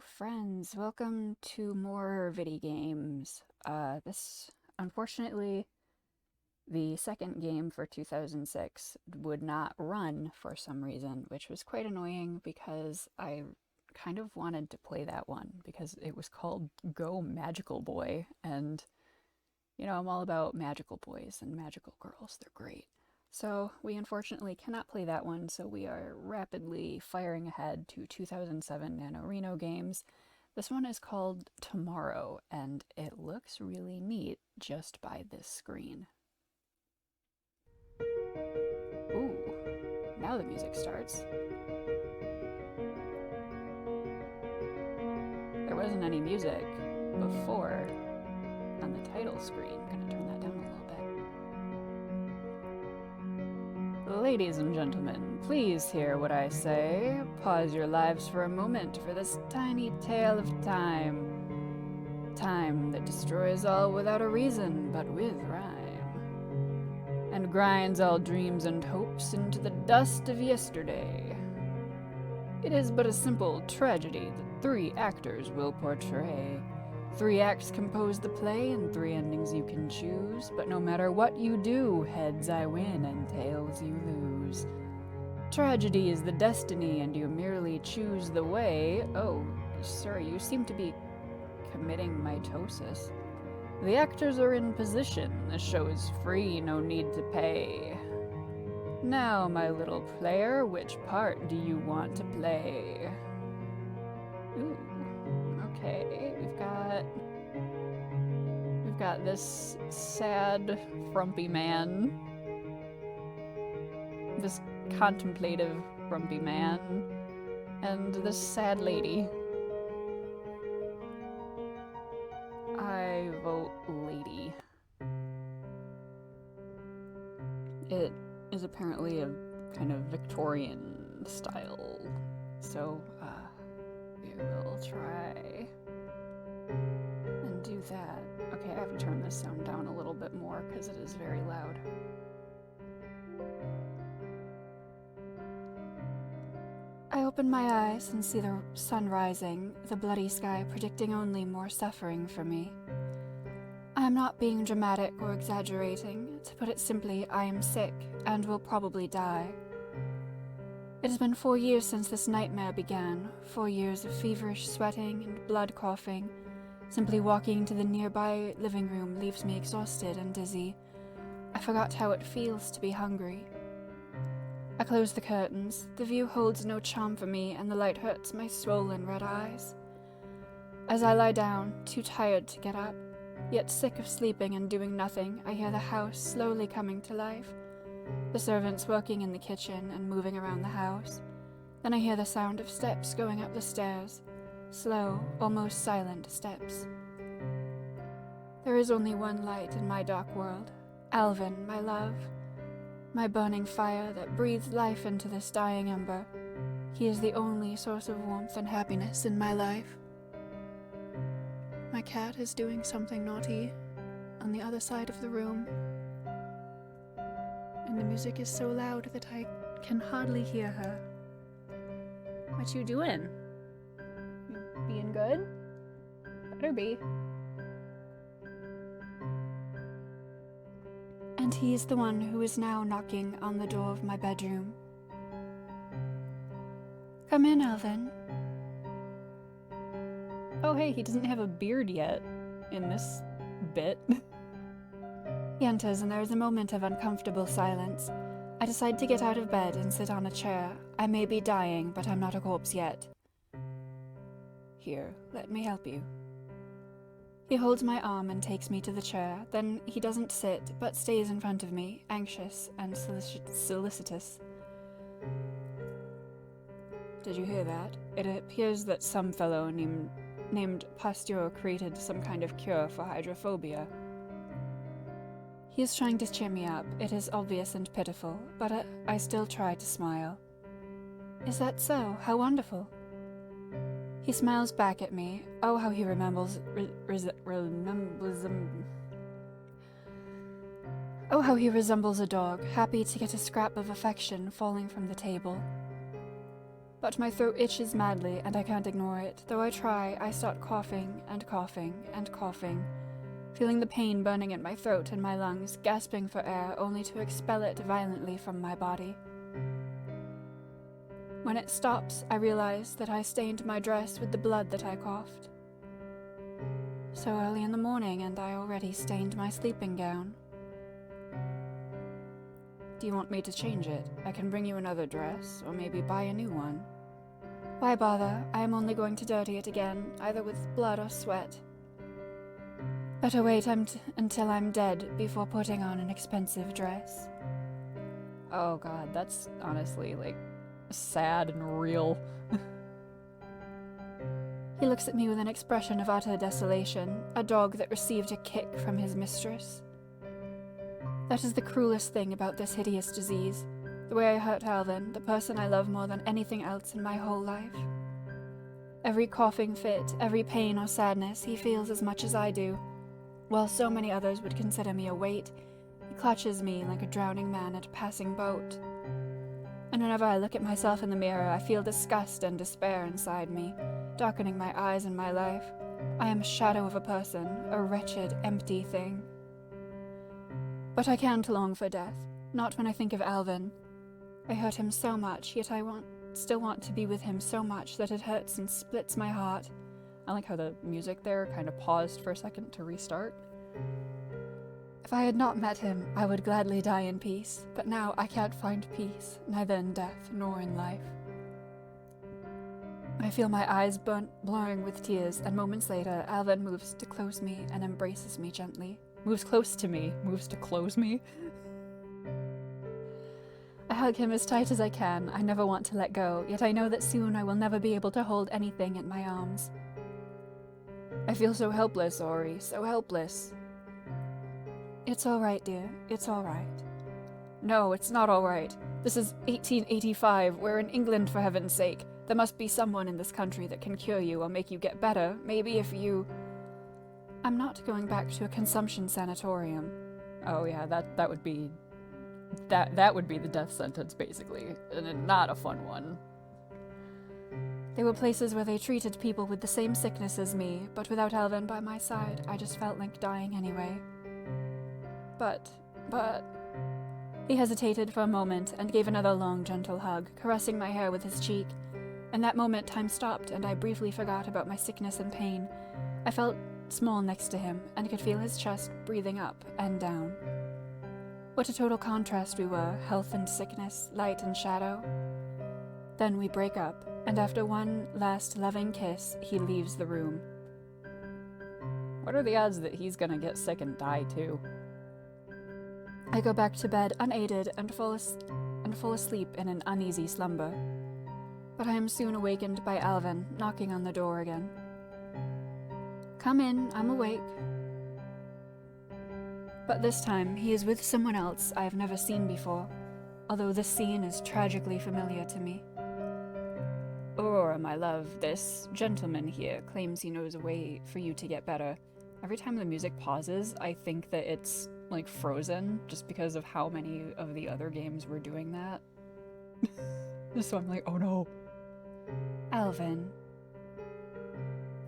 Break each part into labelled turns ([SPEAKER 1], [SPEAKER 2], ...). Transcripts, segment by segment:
[SPEAKER 1] Hello friends, welcome to more video games. This, unfortunately, the second game for 2006 would not run for some reason, which was quite annoying because I kind of wanted to play that one because it was called Go Magical Boy, and I'm all about magical boys and magical girls, they're great. So we unfortunately cannot play that one, so we are rapidly firing ahead to 2007 NaNoRenO games. This one is called Tomorrow, and it looks really neat just by this screen. Ooh, now the music starts. There wasn't any music before on the title screen. I'm gonna turn that down a little bit. Ladies and gentlemen, please hear what I say. Pause your lives for a moment for this tiny tale of time. Time that destroys all without a reason, but with rhyme. And grinds all dreams and hopes into the dust of yesterday. It is but a simple tragedy that 3 actors will portray. 3 acts compose the play and 3 endings you can choose, but no matter what you do, heads I win and tails you lose. Tragedy is the destiny and you merely choose the way. Oh, sir, you seem to be committing mitosis. The actors are in position, the show is free, no need to pay. Now, my little player, which part do you want to play? Ooh, okay, we've got this sad, frumpy man. This contemplative, frumpy man. And this sad lady. I vote lady. It is apparently a kind of Victorian style, so we will try and do that. Okay, I have to turn this sound down a little bit more because it is very loud. I open my eyes and see the sun rising, the bloody sky predicting only more suffering for me. I am not being dramatic or exaggerating. To put it simply, I am sick and will probably die. It has been 4 years since this nightmare began, 4 years of feverish sweating and blood coughing. Simply walking to the nearby living room leaves me exhausted and dizzy. I forgot how it feels to be hungry. I close the curtains. The view holds no charm for me, and the light hurts my swollen red eyes. As I lie down, too tired to get up, yet sick of sleeping and doing nothing, I hear the house slowly coming to life. The servants working in the kitchen and moving around the house. Then I hear the sound of steps going up the stairs. Slow, almost silent steps. There is only one light in my dark world. Alvin, my love. My burning fire that breathes life into this dying ember. He is the only source of warmth and happiness in my life. My cat is doing something naughty on the other side of the room. And the music is so loud that I can hardly hear her. What you doing? You being good? Better be. And he is the one who is now knocking on the door of my bedroom. Come in, Alvin. Oh hey, he doesn't have a beard yet in this bit. He enters and there is a moment of uncomfortable silence. I decide to get out of bed and sit on a chair. I may be dying, but I'm not a corpse yet. Here, let me help you. He holds my arm and takes me to the chair. Then he doesn't sit, but stays in front of me, anxious and solicitous. Did you hear that? It appears that some fellow named Pasteur created some kind of cure for hydrophobia. He is trying to cheer me up. It is obvious and pitiful, but I still try to smile. Is that so? How wonderful. He smiles back at me. Oh, how he resembles Oh, how he resembles a dog, happy to get a scrap of affection falling from the table. But my throat itches madly, and I can't ignore it. Though I try, I start coughing and coughing and coughing, feeling the pain burning at my throat and my lungs, gasping for air only to expel it violently from my body. When it stops, I realize that I stained my dress with the blood that I coughed. So early in the morning, and I already stained my sleeping gown. Do you want me to change it? I can bring you another dress, or maybe buy a new one. Why bother? I am only going to dirty it again, either with blood or sweat. Better wait until I'm dead before putting on an expensive dress.
[SPEAKER 2] Oh god, that's honestly, sad and real.
[SPEAKER 1] He looks at me with an expression of utter desolation, a dog that received a kick from his mistress. That is the cruelest thing about this hideous disease, the way I hurt Alvin, the person I love more than anything else in my whole life. Every coughing fit, every pain or sadness he feels as much as I do. While so many others would consider me a weight, he clutches me like a drowning man at a passing boat. And whenever I look at myself in the mirror, I feel disgust and despair inside me, darkening my eyes and my life. I am a shadow of a person, a wretched, empty thing. But I can't long for death, not when I think of Alvin. I hurt him so much, yet I still want to be with him so much that it hurts and splits my heart.
[SPEAKER 2] I like how the music there kind of paused for a second to restart.
[SPEAKER 1] If I had not met him, I would gladly die in peace, but now I can't find peace, neither in death nor in life. I feel my eyes blurring with tears, and moments later, Alvin moves to close me and embraces me gently.
[SPEAKER 2] Moves close to me, moves to close me.
[SPEAKER 1] I hug him as tight as I can. I never want to let go, yet I know that soon I will never be able to hold anything in my arms.
[SPEAKER 2] I feel so helpless, Ori, so helpless.
[SPEAKER 1] It's all right, dear. It's all right.
[SPEAKER 2] No, it's not all right. This is 1885. We're in England, for heaven's sake. There must be someone in this country that can cure you or make you get better. Maybe if you...
[SPEAKER 1] I'm not going back to a consumption sanatorium.
[SPEAKER 2] Oh yeah, that would be... That would be the death sentence, basically. And not a fun one.
[SPEAKER 1] They were places where they treated people with the same sickness as me, but without Alvin by my side, I just felt like dying anyway. But... He hesitated for a moment and gave another long, gentle hug, caressing my hair with his cheek. In that moment, time stopped, and I briefly forgot about my sickness and pain. I felt small next to him, and could feel his chest breathing up and down. What a total contrast we were, health and sickness, light and shadow. Then we break up, and after one last loving kiss, he leaves the room.
[SPEAKER 2] What are the odds that he's gonna get sick and die too?
[SPEAKER 1] I go back to bed unaided and fall asleep in an uneasy slumber. But I am soon awakened by Alvin knocking on the door again. Come in, I'm awake. But this time, he is with someone else I have never seen before, although this scene is tragically familiar to me.
[SPEAKER 2] Aurora, my love, this gentleman here claims he knows a way for you to get better. Every time the music pauses, I think that it's, frozen, just because of how many of the other games were doing that. So I'm like, oh no.
[SPEAKER 1] Alvin.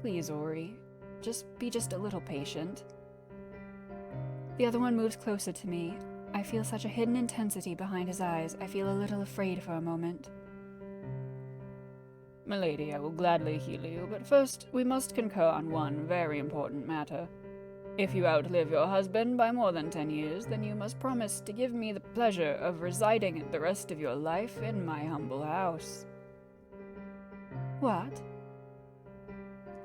[SPEAKER 2] Please, Ori. Be just a little patient.
[SPEAKER 1] The other one moves closer to me. I feel such a hidden intensity behind his eyes, I feel a little afraid for a moment.
[SPEAKER 2] Milady, I will gladly heal you, but first we must concur on one very important matter. If you outlive your husband by more than 10 years, then you must promise to give me the pleasure of residing the rest of your life in my humble house.
[SPEAKER 1] What?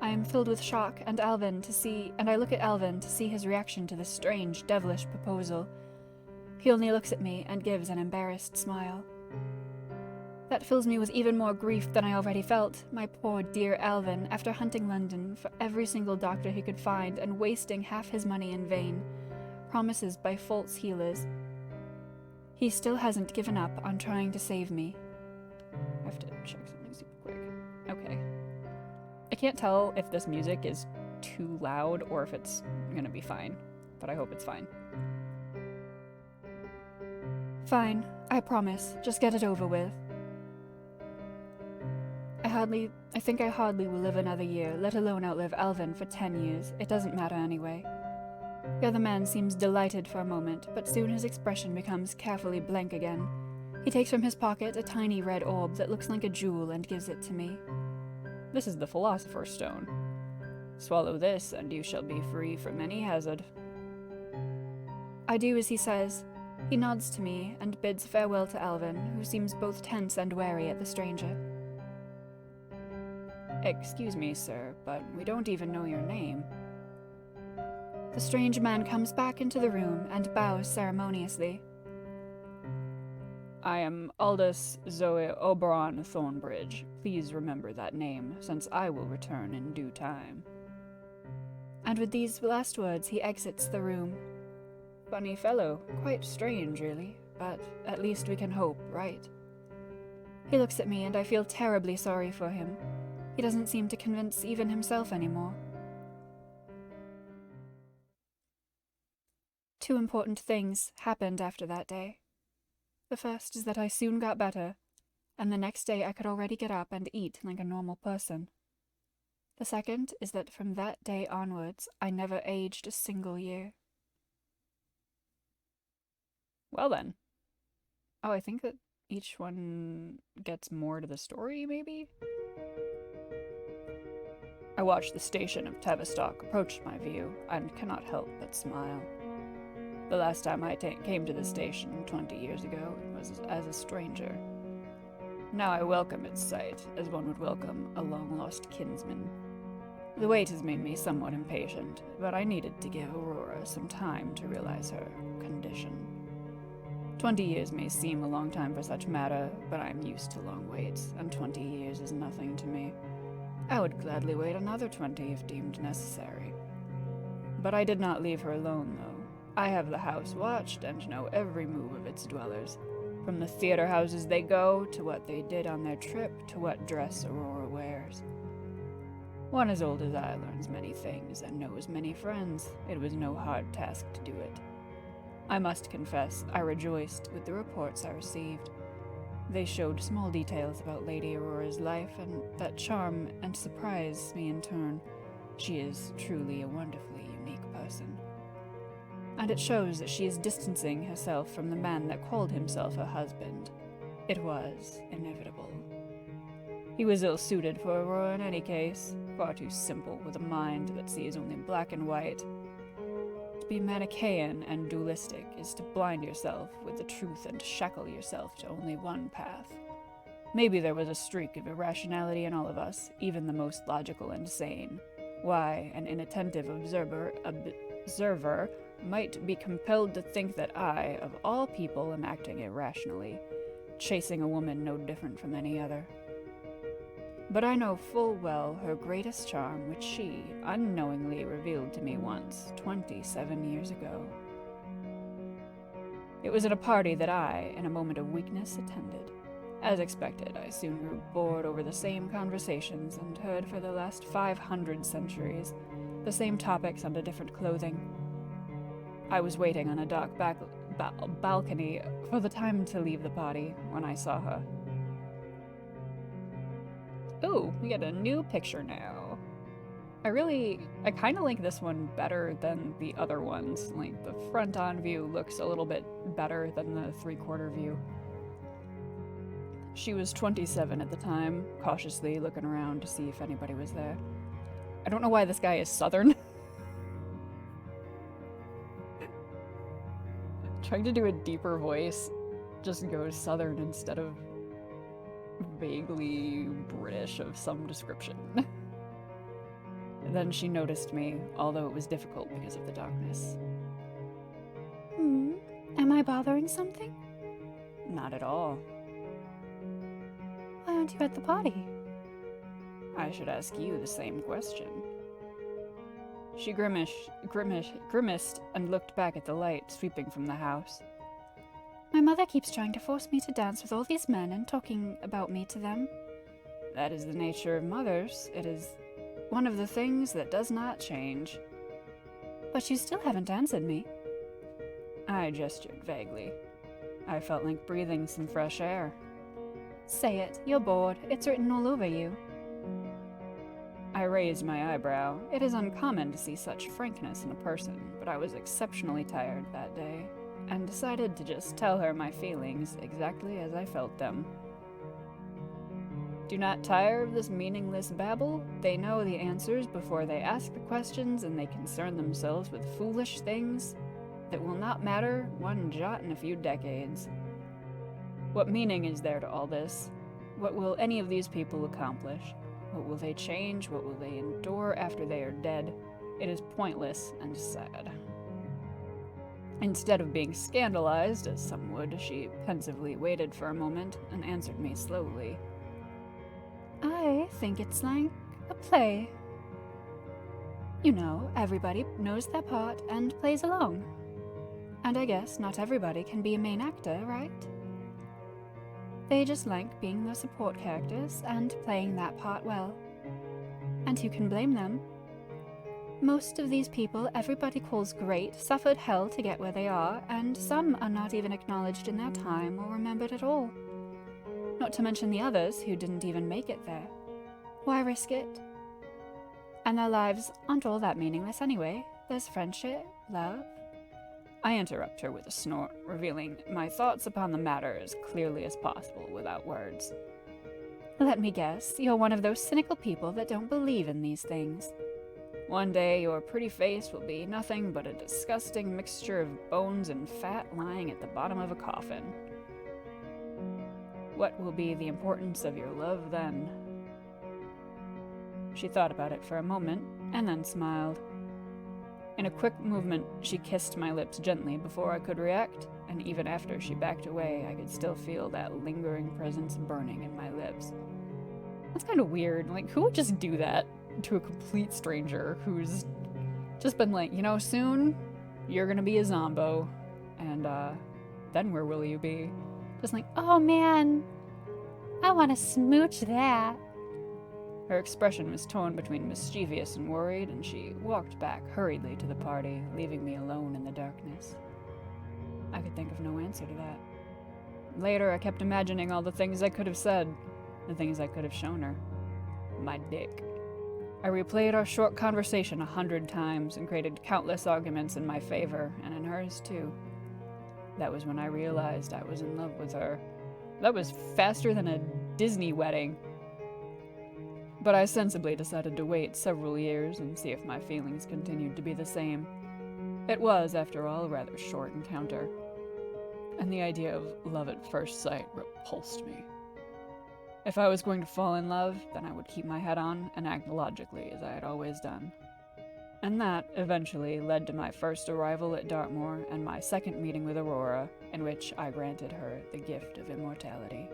[SPEAKER 1] I am filled with shock, and I look at Alvin to see his reaction to this strange, devilish proposal. He only looks at me and gives an embarrassed smile. That fills me with even more grief than I already felt. My poor dear Alvin, after hunting London for every single doctor he could find and wasting half his money in vain, promises by false healers. He still hasn't given up on trying to save me.
[SPEAKER 2] I have to check something super quick. Okay. I can't tell if this music is too loud or if it's gonna be fine, but I hope it's fine.
[SPEAKER 1] Fine, I promise. Just get it over with.
[SPEAKER 2] I think I hardly will live another year, let alone outlive Alvin for 10 years. It doesn't matter anyway. The other man seems delighted for a moment, but soon his expression becomes carefully blank again. He takes from his pocket a tiny red orb that looks like a jewel and gives it to me.
[SPEAKER 3] This is the Philosopher's Stone. Swallow this, and you shall be free from any hazard.
[SPEAKER 2] I do as he says. He nods to me and bids farewell to Alvin, who seems both tense and wary at the stranger.
[SPEAKER 3] Excuse me, sir, but we don't even know your name.
[SPEAKER 2] The strange man comes back into the room and bows ceremoniously.
[SPEAKER 3] I am Aldous Zoe Oberon Thornbridge. Please remember that name, since I will return in due time.
[SPEAKER 2] And with these last words, he exits the room.
[SPEAKER 3] Funny fellow, quite strange, really, but at least we can hope, right?
[SPEAKER 2] He looks at me, and I feel terribly sorry for him. He doesn't seem to convince even himself anymore. 2 important things happened after that day. The first is that I soon got better, and the next day I could already get up and eat like a normal person. The second is that from that day onwards, I never aged a single year.
[SPEAKER 3] Well then. Oh, I think that each one gets more to the story, maybe? I watched the station of Tavistock approach my view, and cannot help but smile. The last time I came to the station 20 years ago, it was as a stranger. Now I welcome its sight, as one would welcome a long-lost kinsman. The wait has made me somewhat impatient, but I needed to give Aurora some time to realize her condition. 20 years may seem a long time for such matter, but I am used to long waits, and 20 years is nothing to me. I would gladly wait another 20 if deemed necessary. But I did not leave her alone, though. I have the house watched and know every move of its dwellers, from the theater houses they go, to what they did on their trip, to what dress Aurora wears. One as old as I learns many things and knows many friends. It was no hard task to do it. I must confess, I rejoiced with the reports I received. They showed small details about Lady Aurora's life, and that charm and surprised me in turn. She is truly a wonderfully unique person. And it shows that she is distancing herself from the man that called himself her husband. It was inevitable. He was ill-suited for Aurora in any case, far too simple with a mind that sees only black and white. To be Manichaean and dualistic is to blind yourself with the truth and shackle yourself to only one path. Maybe there was a streak of irrationality in all of us, even the most logical and sane. Why, an inattentive observer might be compelled to think that I, of all people, am acting irrationally, chasing a woman no different from any other. But I know full well her greatest charm, which she unknowingly revealed to me once, 27 years ago. It was at a party that I, in a moment of weakness, attended. As expected, I soon grew bored over the same conversations and heard for the last 500 centuries the same topics under different clothing. I was waiting on a dark balcony for the time to leave the party when I saw her. Ooh, we get a new picture now. I kind of like this one better than the other ones. Like, the front-on view looks a little bit better than the three-quarter view. She was 27 at the time, cautiously looking around to see if anybody was there. I don't know why this guy is Southern. Trying to do a deeper voice just goes Southern instead of vaguely British of some description. Then she noticed me, although it was difficult because of the darkness.
[SPEAKER 1] Am I bothering something?
[SPEAKER 3] Not at all.
[SPEAKER 1] Why aren't you at the party?
[SPEAKER 3] I should ask you the same question. She grimaced and looked back at the light sweeping from the house.
[SPEAKER 1] My mother keeps trying to force me to dance with all these men and talking about me to them.
[SPEAKER 3] That is the nature of mothers. It is one of the things that does not change.
[SPEAKER 1] But you still haven't answered me.
[SPEAKER 3] I gestured vaguely. I felt like breathing some fresh air.
[SPEAKER 2] Say it. You're bored. It's written all over you. I raised my eyebrow. It is uncommon to see such frankness in a person, but I was exceptionally tired that day, and decided to just tell her my feelings exactly as I felt them. Do not tire of this meaningless babble. They know the answers before they ask the questions, and they concern themselves with foolish things that will not matter one jot in a few decades. What meaning is there to all this? What will any of these people accomplish? What will they change? What will they endure after they are dead? It is pointless and sad. Instead of being scandalized, as some would, she pensively waited for a moment and answered me slowly.
[SPEAKER 1] I think it's like a play. You know, everybody knows their part and plays along. And I guess not everybody can be a main actor, right? They just like being the support characters and playing that part well. And who can blame them? Most of these people everybody calls great suffered hell to get where they are, and some are not even acknowledged in their time or remembered at all. Not to mention the others who didn't even make it there. Why risk it? And their lives aren't all that meaningless anyway. There's friendship, love.
[SPEAKER 2] I interrupt her with a snort, revealing my thoughts upon the matter as clearly as possible without words.
[SPEAKER 1] Let me guess, you're one of those cynical people that don't believe in these things.
[SPEAKER 2] One day your pretty face will be nothing but a disgusting mixture of bones and fat lying at the bottom of a coffin. What will be the importance of your love then? She thought about it for a moment, and then smiled. In a quick movement, she kissed my lips gently before I could react, and even after she backed away, I could still feel that lingering presence burning in my lips. That's kind of weird. Like, who would just do that to a complete stranger who's just been like, you know, soon you're gonna be a zombo, and then where will you be?
[SPEAKER 1] Just like, oh man, I want to smooch that.
[SPEAKER 2] Her expression was torn between mischievous and worried, and she walked back hurriedly to the party, leaving me alone in the darkness. I could think of no answer to that. Later, I kept imagining all the things I could have said, the things I could have shown her. My dick. I replayed our short conversation 100 times and created countless arguments in my favor, and in hers too. That was when I realized I was in love with her. That was faster than a Disney wedding. But I sensibly decided to wait several years and see if my feelings continued to be the same. It was, after all, a rather short encounter, and the idea of love at first sight repulsed me. If I was going to fall in love, then I would keep my head on and act logically as I had always done. And that eventually led to my first arrival at Dartmoor and my second meeting with Aurora, in which I granted her the gift of immortality.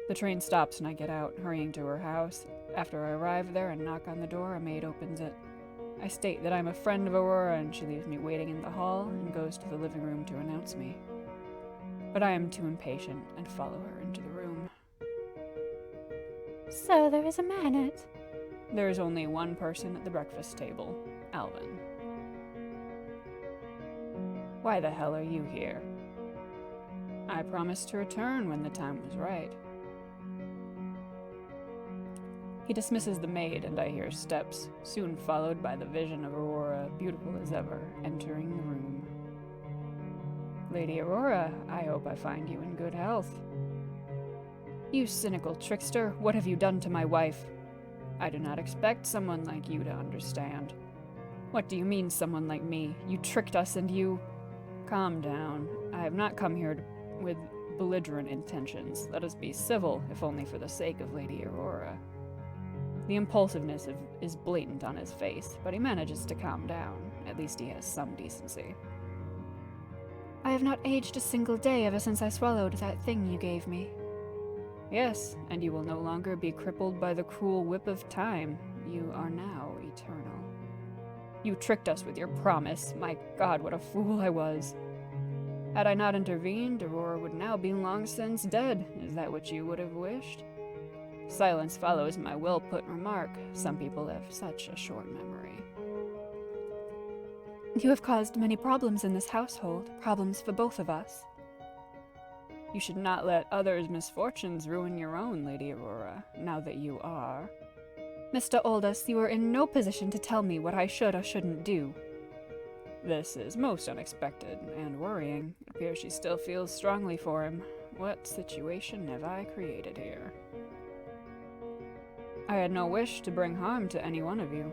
[SPEAKER 2] The train stops and I get out, hurrying to her house. After I arrive there and knock on the door, a maid opens it. I state that I'm a friend of Aurora, and she leaves me waiting in the hall and goes to the living room to announce me. But I am too impatient and follow her into the room.
[SPEAKER 1] So there is a man at...
[SPEAKER 2] There is only one person at the breakfast table, Alvin. Why the hell are you here? I promised to return when the time was right. He dismisses the maid, and I hear steps, soon followed by the vision of Aurora, beautiful as ever, entering the room. Lady Aurora, I hope I find you in good health. You cynical trickster, what have you done to my wife? I do not expect someone like you to understand. What do you mean, someone like me? You tricked us and you... Calm down. I have not come here with belligerent intentions. Let us be civil, if only for the sake of Lady Aurora. The impulsiveness is blatant on his face, but he manages to calm down. At least he has some decency.
[SPEAKER 1] I have not aged a single day ever since I swallowed that thing you gave me.
[SPEAKER 2] Yes, and you will no longer be crippled by the cruel whip of time. You are now eternal. You tricked us with your promise. My God, what a fool I was. Had I not intervened, Aurora would now be long since dead. Is that what you would have wished? Silence follows my well-put remark. Some people have such a short memory.
[SPEAKER 1] You have caused many problems in this household, problems for both of us.
[SPEAKER 3] You should not let others' misfortunes ruin your own, Lady Aurora, now that you are.
[SPEAKER 2] Mr. Aldous, you are in no position to tell me what I should or shouldn't do.
[SPEAKER 3] This is most unexpected and worrying. It appears she still feels strongly for him. What situation have I created here? I had no wish to bring harm to any one of you.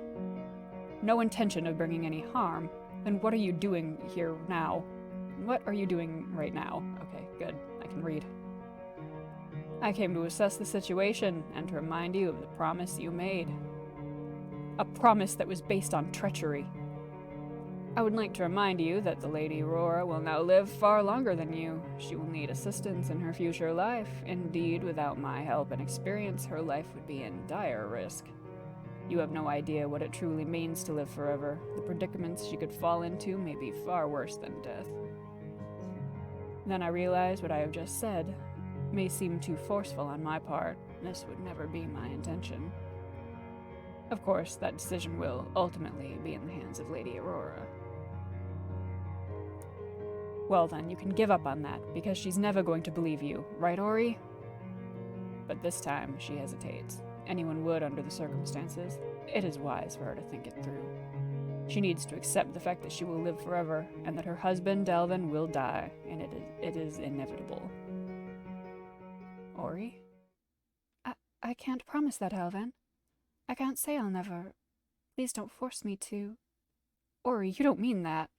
[SPEAKER 2] No intention of bringing any harm. Then what are you doing here now? What are you doing right now?
[SPEAKER 3] Okay, good. I can read. I came to assess the situation and to remind you of the promise you made.
[SPEAKER 2] A promise that was based on treachery.
[SPEAKER 3] I would like to remind you that the Lady Aurora will now live far longer than you. She will need assistance in her future life. Indeed, without my help and experience, her life would be in dire risk. You have no idea what it truly means to live forever. The predicaments she could fall into may be far worse than death. Then I realized what I have just said may seem too forceful on my part. This would never be my intention. Of course, that decision will ultimately be in the hands of Lady Aurora.
[SPEAKER 2] Well then, you can give up on that, because she's never going to believe you, right, Ori?
[SPEAKER 3] But this time, she hesitates. Anyone would under the circumstances. It is wise for her to think it through. She needs to accept the fact that she will live forever, and that her husband, Delvin, will die, and it is inevitable. Ori?
[SPEAKER 1] I can't promise that, Alvin. I can't say I'll never. Please don't force me to.
[SPEAKER 2] Ori, you don't mean that.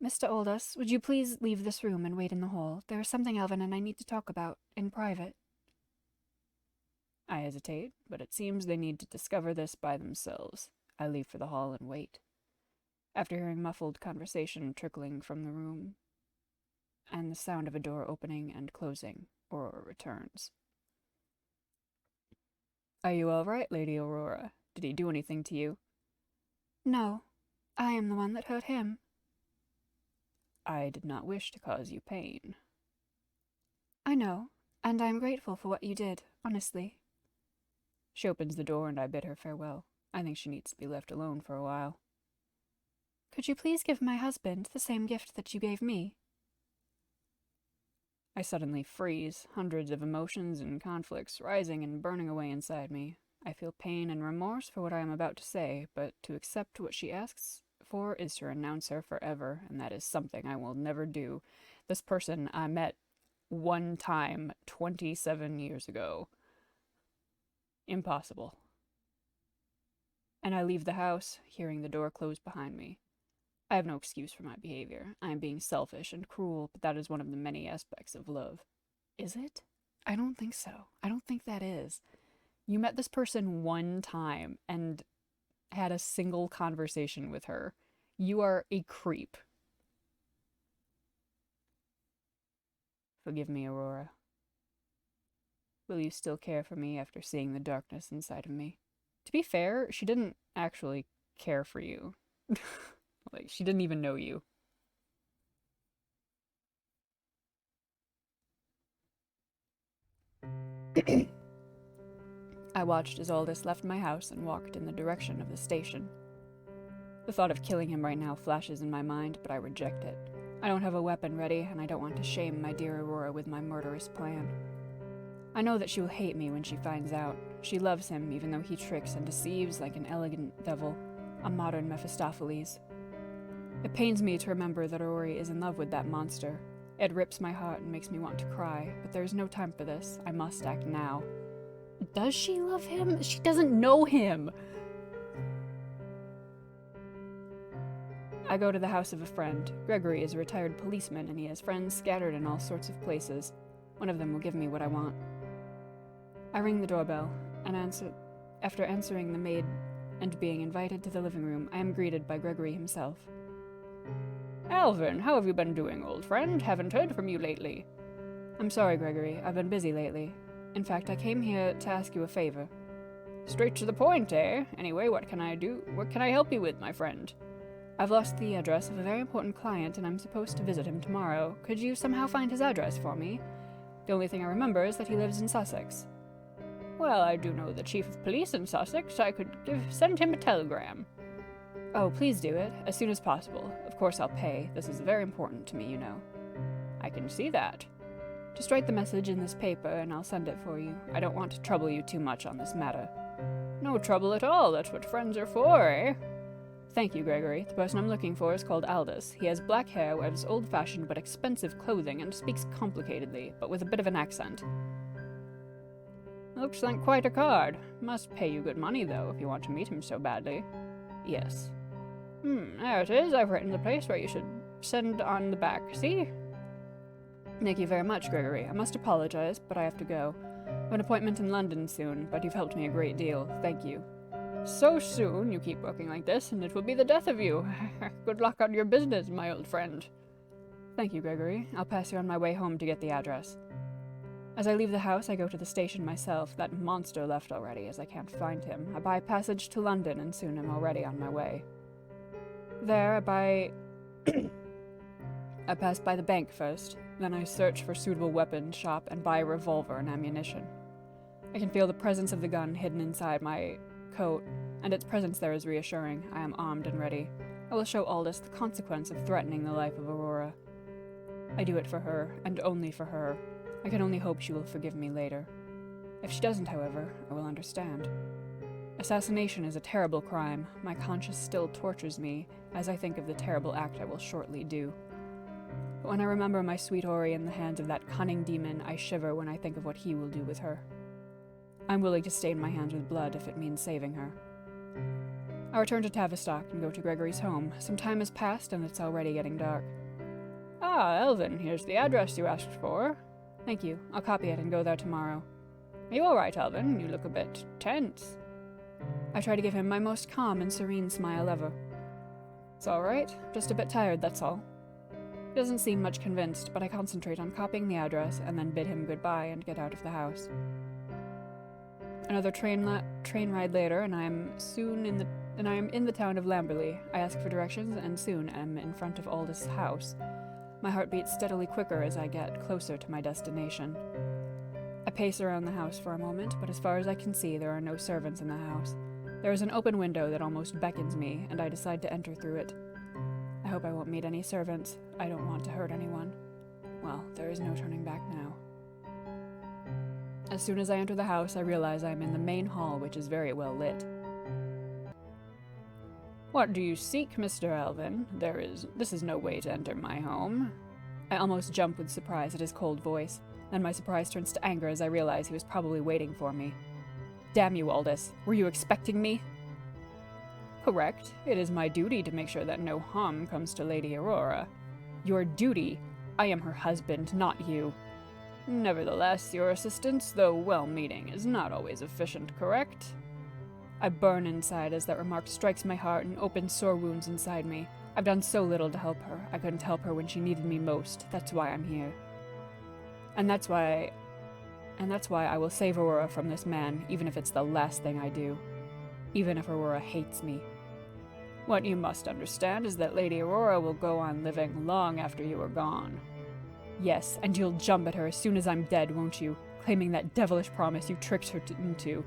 [SPEAKER 1] Mr. Aldous, would you please leave this room and wait in the hall? There is something Alvin and I need to talk about, in private.
[SPEAKER 3] I hesitate, but it seems they need to discover this by themselves. I leave for the hall and wait. After hearing muffled conversation trickling from the room, and the sound of a door opening and closing, Aurora returns. Are you all right, Lady Aurora? Did he do anything to you?
[SPEAKER 1] No, I am the one that hurt him.
[SPEAKER 3] I did not wish to cause you pain.
[SPEAKER 1] I know, and I am grateful for what you did, honestly.
[SPEAKER 3] She opens the door and I bid her farewell. I think she needs to be left alone for a while.
[SPEAKER 1] Could you please give my husband the same gift that you gave me?
[SPEAKER 3] I suddenly freeze, hundreds of emotions and conflicts rising and burning away inside me. I feel pain and remorse for what I am about to say, but to accept what she asks for is to renounce her forever, and that is something I will never do. This person I met one time 27 years ago. Impossible. And I leave the house, hearing the door close behind me. I have no excuse for my behavior. I am being selfish and cruel, but that is one of the many aspects of love.
[SPEAKER 2] Is it? I don't think so. I don't think that is. You met this person one time and had a single conversation with her. You are a creep.
[SPEAKER 3] Forgive me, Aurora. Will you still care for me after seeing the darkness inside of me?
[SPEAKER 2] To be fair, she didn't actually care for you. Like, she didn't even know you.
[SPEAKER 3] I watched as Aldous left my house and walked in the direction of the station. The thought of killing him right now flashes in my mind, but I reject it. I don't have a weapon ready, and I don't want to shame my dear Aurora with my murderous plan. I know that she will hate me when she finds out. She loves him, even though he tricks and deceives like an elegant devil, a modern Mephistopheles. It pains me to remember that Ori is in love with that monster. It rips my heart and makes me want to cry, but there is no time for this. I must act now.
[SPEAKER 2] Does she love him? She doesn't know him.
[SPEAKER 3] I go to the house of a friend. Gregory is a retired policeman, and he has friends scattered in all sorts of places. One of them will give me what I want. I ring the doorbell, and after answering the maid and being invited to the living room, I am greeted by Gregory himself. Alvin, how have you been doing, old friend? Haven't heard from you lately. I'm sorry, Gregory. I've been busy lately. In fact, I came here to ask you a favor. Straight to the point, eh? Anyway, what can I do? What can I help you with, my friend? I've lost the address of a very important client, and I'm supposed to visit him tomorrow. Could you somehow find his address for me? The only thing I remember is that he lives in Sussex. Well, I do know the chief of police in Sussex. I could send him a telegram. Oh, please do it, as soon as possible. Of course I'll pay. This is very important to me, you know. I can see that.
[SPEAKER 2] Just write the message in this paper and I'll send it for you. I don't want to trouble you too much on this matter. No trouble at all, that's what friends are for, eh? Thank you, Gregory. The person I'm looking for is called Aldous. He has black hair, wears old-fashioned but expensive clothing, and speaks complicatedly, but with a bit of an accent. Looks like quite a card. Must pay you good money, though, if you want to meet him so badly. Yes. There it is. I've written the place where you should send on the back, see? Thank you very much, Gregory. I must apologize, but I have to go. I have an appointment in London soon, but you've helped me a great deal. Thank you. So soon? You keep working like this, and it will be the death of you. Good luck on your business, my old friend. Thank you, Gregory. I'll pass you on my way home to get the address. As I leave the house, I go to the station myself. That monster left already, as I can't find him. I buy a passage to London, and soon I'm already on my way. There, I buy... I pass by the bank first. Then I search for suitable weapons shop and buy a revolver and ammunition. I can feel the presence of the gun hidden inside my coat, and its presence there is reassuring. I am armed and ready. I will show Aldous the consequence of threatening the life of Aurora. I do it for her, and only for her. I can only hope she will forgive me later. If she doesn't, however, I will understand. Assassination is a terrible crime. My conscience still tortures me as I think of the terrible act I will shortly do. But when I remember my sweet Ori in the hands of that cunning demon, I shiver when I think of what he will do with her. I'm willing to stain my hands with blood if it means saving her. I return to Tavistock and go to Gregory's home. Some time has passed and it's already getting dark. Ah, Elvin, here's the address you asked for. Thank you. I'll copy it and go there tomorrow. Are you all right, Elvin? You look a bit tense. I try to give him my most calm and serene smile ever. It's all right. Just a bit tired, that's all. He doesn't seem much convinced, but I concentrate on copying the address and then bid him goodbye and get out of the house. Another train ride later, and I am in the town of Lamberley. I ask for directions, and soon am in front of Aldous' house. My heart beats steadily quicker as I get closer to my destination. I pace around the house for a moment, but as far as I can see, there are no servants in the house. There is an open window that almost beckons me, and I decide to enter through it. I hope I won't meet any servants. I don't want to hurt anyone. Well, there is no turning back now. As soon as I enter the house, I realize I am in the main hall, which is very well lit. What do you seek, Mr. Elvin? This is no way to enter my home. I almost jump with surprise at his cold voice. Then my surprise turns to anger as I realize he was probably waiting for me. Damn you, Aldous. Were you expecting me? Correct. It is my duty to make sure that no harm comes to Lady Aurora. Your duty? I am her husband, not you. Nevertheless, your assistance, though well-meaning, is not always efficient, correct? I burn inside as that remark strikes my heart and opens sore wounds inside me. I've done so little to help her. I couldn't help her when she needed me most. That's why I'm here. And that's why I will save Aurora from this man, even if it's the last thing I do. Even if Aurora hates me. What you must understand is that Lady Aurora will go on living long after you are gone. Yes, and you'll jump at her as soon as I'm dead, won't you? Claiming that devilish promise you tricked her into.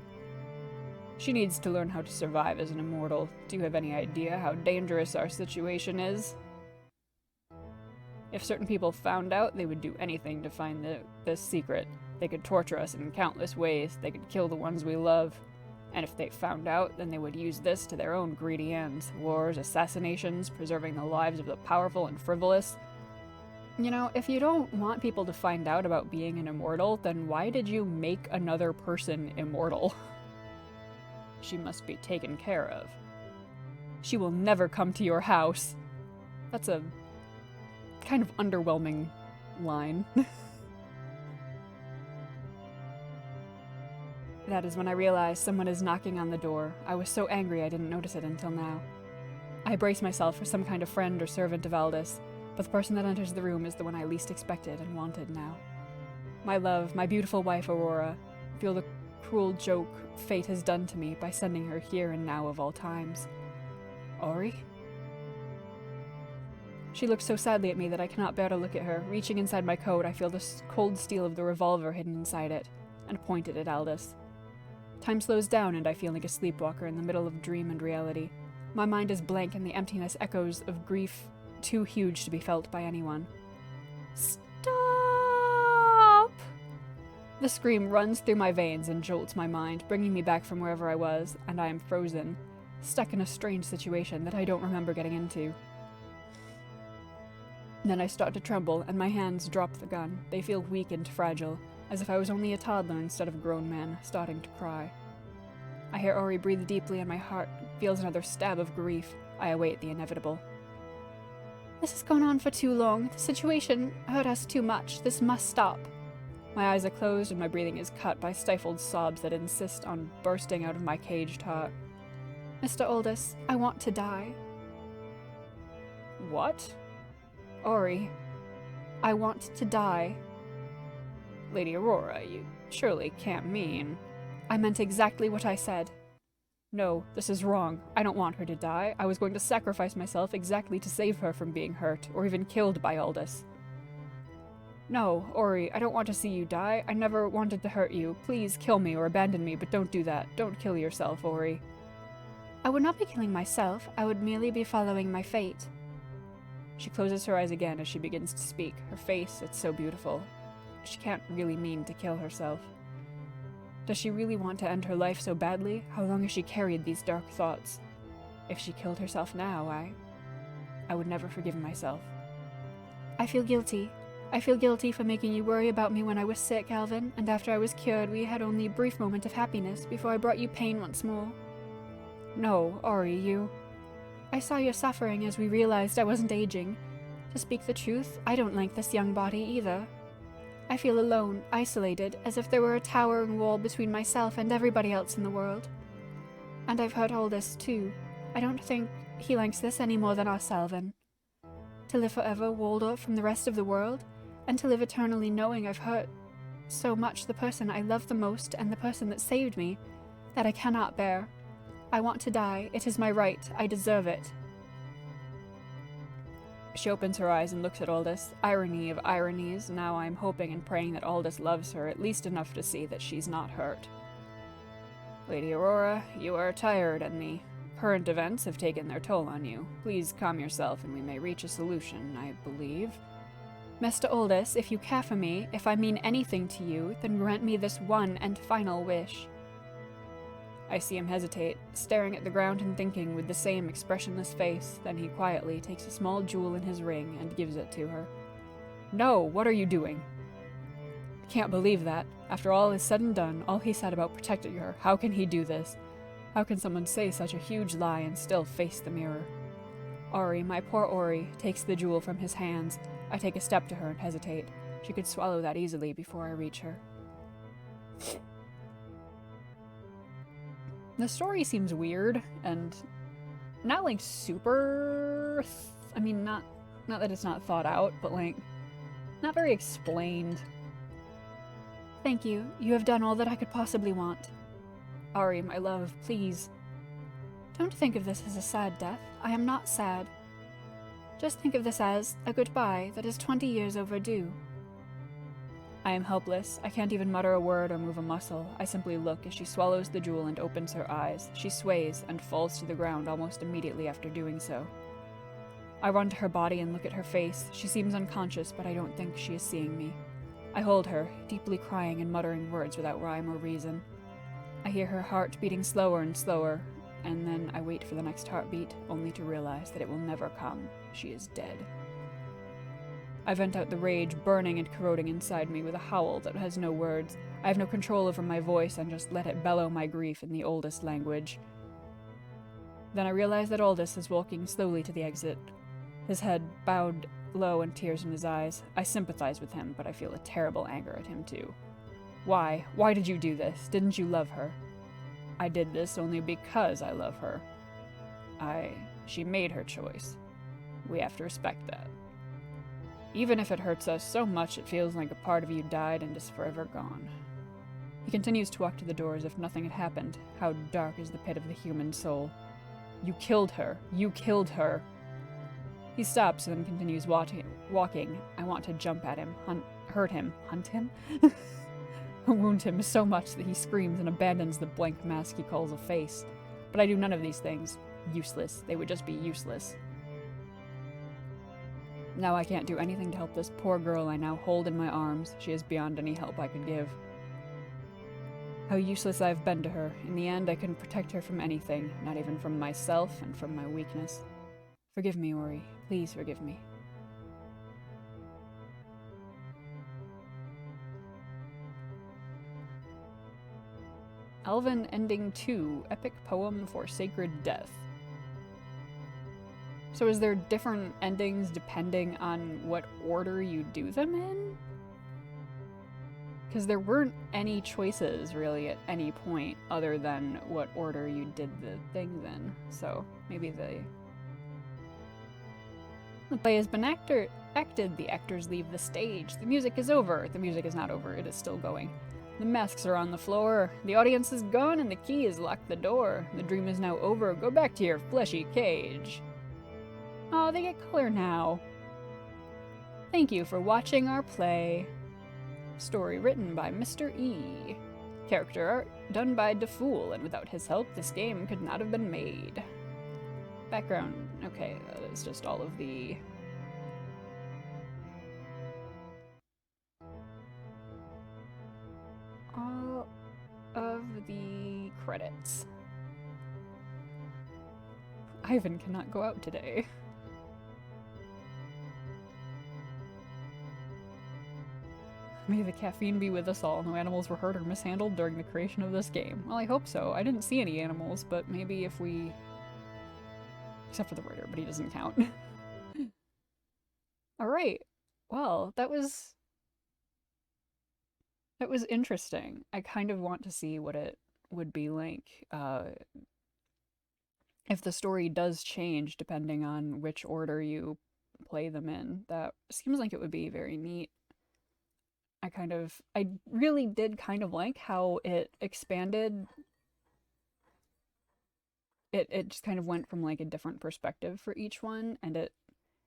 [SPEAKER 2] She needs to learn how to survive as an immortal. Do you have any idea how dangerous our situation is? If certain people found out, they would do anything to find this secret. They could torture us in countless ways. They could kill the ones we love. And if they found out, then they would use this to their own greedy ends. Wars, assassinations, preserving the lives of the powerful and frivolous. You know, if you don't want people to find out about being an immortal, then why did you make another person immortal? She must be taken care of. She will never come to your house. That's a kind of underwhelming line. That is when I realized someone is knocking on the door. I was so angry I didn't notice it until now. I brace myself for some kind of friend or servant of Aldous, but the person that enters the room is the one I least expected and wanted now. My love, my beautiful wife Aurora, feel the cruel joke fate has done to me by sending her here and now of all times. Ori? She looks so sadly at me that I cannot bear to look at her. Reaching inside my coat, I feel the cold steel of the revolver hidden inside it, and point it at Aldous. Time slows down and I feel like a sleepwalker in the middle of dream and reality. My mind is blank and the emptiness echoes of grief too huge to be felt by anyone. Stop! The scream runs through my veins and jolts my mind, bringing me back from wherever I was, and I am frozen, stuck in a strange situation that I don't remember getting into. Then I start to tremble, and my hands drop the gun. They feel weak and fragile, as if I was only a toddler instead of a grown man, starting to cry. I hear Ori breathe deeply, and my heart feels another stab of grief. I await the inevitable.
[SPEAKER 1] This has gone on for too long. The situation hurt us too much. This must stop.
[SPEAKER 2] My eyes are closed, and my breathing is cut by stifled sobs that insist on bursting out of my caged heart.
[SPEAKER 1] Mr. Aldous, I want to die.
[SPEAKER 2] What?
[SPEAKER 1] Ori, I want to die.
[SPEAKER 2] Lady Aurora, you surely can't mean...
[SPEAKER 1] I meant exactly what I said.
[SPEAKER 2] No, this is wrong. I don't want her to die. I was going to sacrifice myself exactly to save her from being hurt, or even killed by Aldous. No, Ori, I don't want to see you die. I never wanted to hurt you. Please kill me or abandon me, but don't do that. Don't kill yourself, Ori.
[SPEAKER 1] I would not be killing myself. I would merely be following my fate.
[SPEAKER 2] She closes her eyes again as she begins to speak. Her face, it's so beautiful. She can't really mean to kill herself. Does she really want to end her life so badly? How long has she carried these dark thoughts? If she killed herself now, I would never forgive myself.
[SPEAKER 1] I feel guilty. I feel guilty for making you worry about me when I was sick, Alvin, and after I was cured, we had only a brief moment of happiness before I brought you pain once more.
[SPEAKER 2] No, Ori, you...
[SPEAKER 1] I saw your suffering as we realized I wasn't aging. To speak the truth, I don't like this young body either. I feel alone, isolated, as if there were a towering wall between myself and everybody else in the world. And I've hurt Aldous, too. I don't think he likes this any more than us, Alvin. To live forever walled off from the rest of the world, and to live eternally knowing I've hurt so much the person I love the most and the person that saved me, that I cannot bear. I want to die. It is my right. I deserve it.
[SPEAKER 2] She opens her eyes and looks at Aldous. Irony of ironies, now I'm hoping and praying that Aldous loves her at least enough to see that she's not hurt. Lady Aurora, you are tired and the current events have taken their toll on you. Please calm yourself and we may reach a solution, I believe.
[SPEAKER 1] Mr. Aldous, if you care for me, if I mean anything to you, then grant me this one and final wish.
[SPEAKER 2] I see him hesitate, staring at the ground and thinking with the same expressionless face. Then he quietly takes a small jewel in his ring and gives it to her. No, what are you doing? I can't believe that. After all is said and done, all he said about protecting her, how can he do this? How can someone say such a huge lie and still face the mirror? Ori, my poor Ori, takes the jewel from his hands. I take a step to her and hesitate. She could swallow that easily before I reach her. The story seems weird, and not like super... not that it's not thought out, but like, not very explained.
[SPEAKER 1] Thank you. You have done all that I could possibly want.
[SPEAKER 2] Ari, my love, please.
[SPEAKER 1] Don't think of this as a sad death. I am not sad. Just think of this as a goodbye that is 20 years overdue.
[SPEAKER 2] I am helpless. I can't even mutter a word or move a muscle. I simply look as she swallows the jewel and opens her eyes. She sways and falls to the ground almost immediately after doing so. I run to her body and look at her face. She seems unconscious, but I don't think she is seeing me. I hold her, deeply crying and muttering words without rhyme or reason. I hear her heart beating slower and slower, and then I wait for the next heartbeat, only to realize that it will never come. She is dead. I vent out the rage burning and corroding inside me with a howl that has no words. I have no control over my voice and just let it bellow my grief in the oldest language. Then I realize that Aldous is walking slowly to the exit, his head bowed low and tears in his eyes. I sympathize with him, but I feel a terrible anger at him too. Why? Why did you do this? Didn't you love her? I did this only because I love her. She made her choice. We have to respect that. Even if it hurts us so much it feels like a part of you died and is forever gone. He continues to walk to the door as if nothing had happened. How dark is the pit of the human soul. You killed her. You killed her. He stops and then continues walking. I want to jump at him, hurt him, hunt him? Wound him so much that he screams and abandons the blank mask he calls a face. But I do none of these things. Useless. They would just be useless. Now I can't do anything to help this poor girl I now hold in my arms. She is beyond any help I could give. How useless I've been to her. In the end, I couldn't protect her from anything, not even from myself and from my weakness. Forgive me, Ori. Please forgive me. Elven Ending 2, Epic Poem for Sacred Death. So is there different endings depending on what order you do them in? Because there weren't any choices really at any point other than what order you did the things in. So maybe the play has been acted, the actors leave the stage, the music is over. The music is not over, it is still going. The masks are on the floor, the audience is gone, and the key has locked the door. The dream is now over, go back to your fleshy cage. Oh, they get color now. Thank you for watching our play. Story written by Mr. E. Character art done by DeFool, and without his help, this game could not have been made. Background, okay, that is just all of the... all of the credits. Ivan cannot go out today. May the caffeine be with us all. No animals were hurt or mishandled during the creation of this game. Well, I hope so. I didn't see any animals, but maybe if we... Except for the writer, but he doesn't count. Alright. Well, that was interesting. I kind of want to see what it would be like if the story does change depending on which order you play them in. That seems like it would be very neat. I really did kind of like how it expanded. It just kind of went from like a different perspective for each one, and it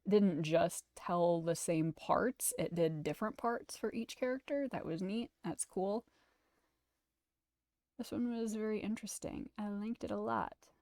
[SPEAKER 2] didn't just tell the same parts, it did different parts for each character. That was neat. That's cool. This one was very interesting. I liked it a lot.